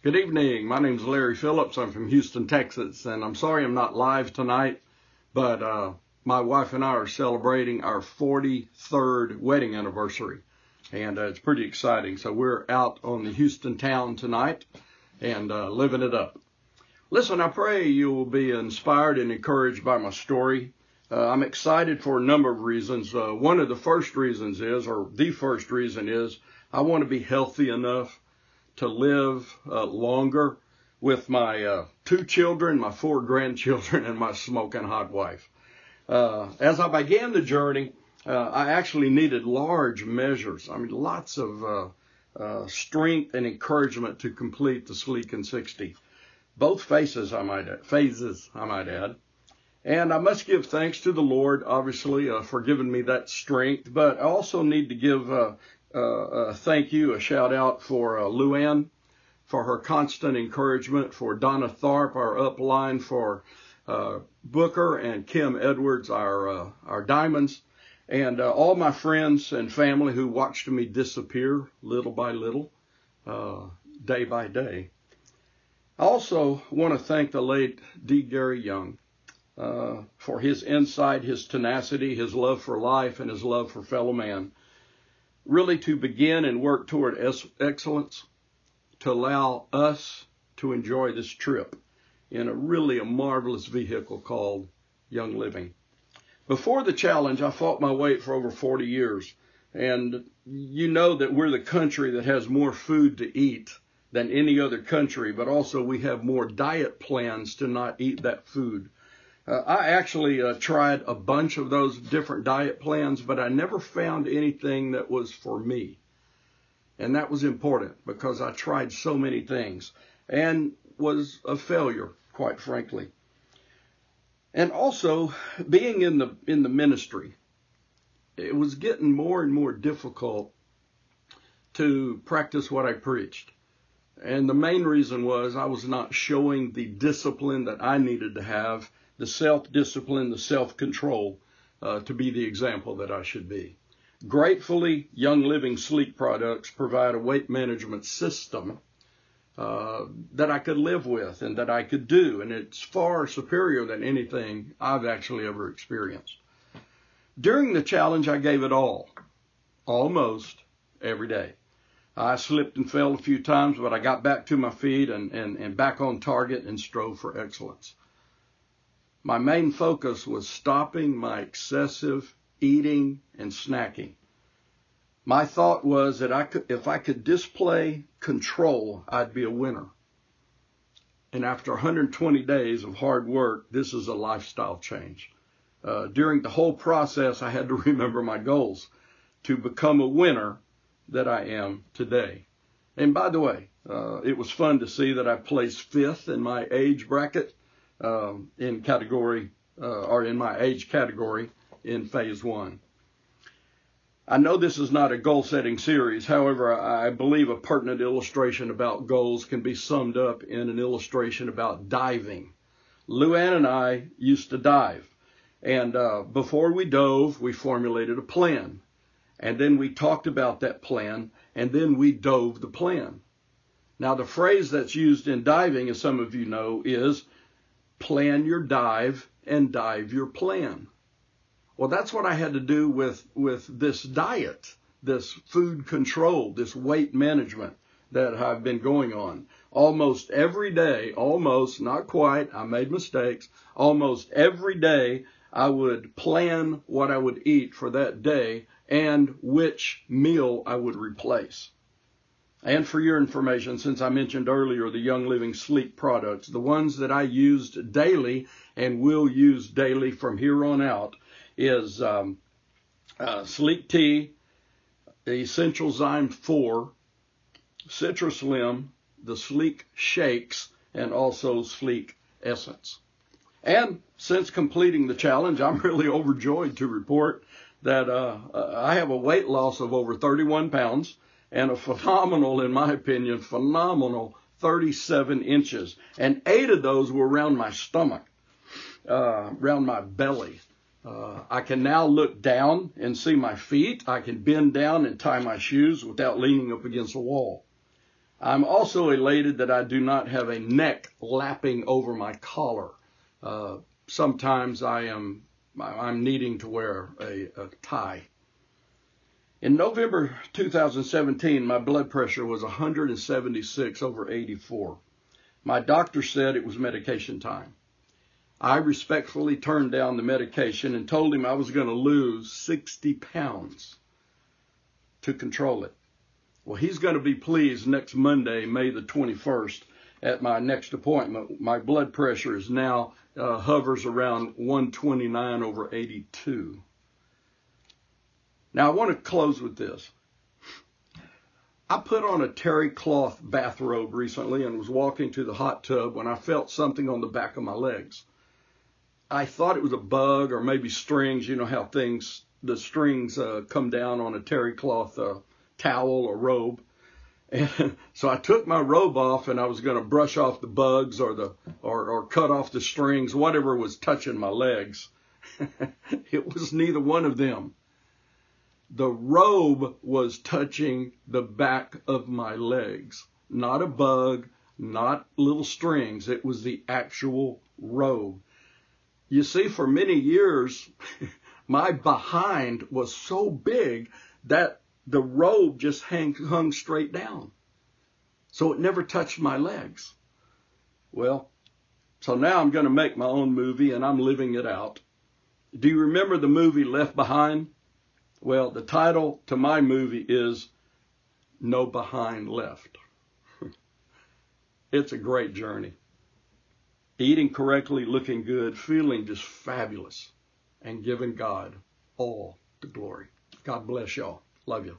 Good evening. My name is Larry Phillips. I'm from Houston, Texas, and I'm sorry I'm not live tonight, but my wife and I are celebrating our 43rd wedding anniversary, and it's pretty exciting. So we're out on the Houston town tonight and living it up. Listen, I pray you will be inspired and encouraged by my story. I'm excited for a number of reasons. One of the first reasons is, or the first reason is, I want to be healthy enough to live longer with my 2 children, my 4 grandchildren, and my smoking hot wife. As I began the journey, I actually needed large measures. Lots of strength and encouragement to complete the Slique 60. Both phases, I might add. And I must give thanks to the Lord, obviously, for giving me that strength. But I also need to give thank you, a shout out for Luann for her constant encouragement, for Donna Tharp, our upline, for Booker and Kim Edwards, our diamonds, and all my friends and family who watched me disappear little by little, day by day. I also want to thank the late D. Gary Young for his insight, his tenacity, his love for life, and his love for fellow man. Really to begin and work toward excellence, to allow us to enjoy this trip in a marvelous vehicle called Young Living. Before the challenge, I fought my weight for over 40 years. And you know that we're the country that has more food to eat than any other country, but also we have more diet plans to not eat that food. I actually tried a bunch of those different diet plans, but I never found anything that was for me. And that was important because I tried so many things and was a failure, quite frankly. And also, being in the ministry, it was getting more and more difficult to practice what I preached. And the main reason was I was not showing the discipline that I needed to have, the self-discipline, the self-control, to be the example that I should be. Gratefully, Young Living Slique products provide a weight management system that I could live with and that I could do, and it's far superior than anything I've actually ever experienced. During the challenge, I gave it all, almost every day. I slipped and fell a few times, but I got back to my feet and back on target and strove for excellence. My main focus was stopping my excessive eating and snacking. My thought was that if I could display control, I'd be a winner. And after 120 days of hard work, this is a lifestyle change. During the whole process, I had to remember my goals to become a winner that I am today. And by the way, it was fun to see that I placed 5th in my age bracket, in my age category in phase 1. I know this is not a goal-setting series. However, I believe a pertinent illustration about goals can be summed up in an illustration about diving. Luann and I used to dive. And before we dove, we formulated a plan. And then we talked about that plan, and then we dove the plan. Now, the phrase that's used in diving, as some of you know, is plan your dive and dive your plan. Well, that's what I had to do with this diet, this food control, this weight management that I've been going on. Almost every day, almost, not quite, I made mistakes. Almost every day, I would plan what I would eat for that day and which meal I would replace. And for your information, since I mentioned earlier the Young Living Slique products, the ones that I used daily and will use daily from here on out is Slique Tea, Essential Zyme 4, Citrus Lim, the Slique Shakes, and also Slique Essence. And since completing the challenge, I'm really overjoyed to report that I have a weight loss of over 31 pounds and a phenomenal, in my opinion, 37 inches. And 8 of those were around my stomach, around my belly. I can now look down and see my feet. I can bend down and tie my shoes without leaning up against a wall. I'm also elated that I do not have a neck lapping over my collar. Sometimes I'm needing to wear a tie. In November 2017, my blood pressure was 176/84. My doctor said it was medication time. I respectfully turned down the medication and told him I was going to lose 60 pounds to control it. Well, he's going to be pleased next Monday, May the 21st, at my next appointment. My blood pressure is now hovers around 129/82. Now, I want to close with this. I put on a terry cloth bathrobe recently and was walking to the hot tub when I felt something on the back of my legs. I thought it was a bug or maybe strings. You know how the strings come down on a terry cloth towel or robe. And so I took my robe off and I was going to brush off the bugs or cut off the strings, whatever was touching my legs. It was neither one of them. The robe was touching the back of my legs, not a bug, not little strings. It was the actual robe. You see, for many years, my behind was so big that the robe just hung straight down. So it never touched my legs. Well, so now I'm going to make my own movie and I'm living it out. Do you remember the movie Left Behind? Well, the title to my movie is No Behind Left. It's a great journey. Eating correctly, looking good, feeling just fabulous, and giving God all the glory. God bless y'all. Love you.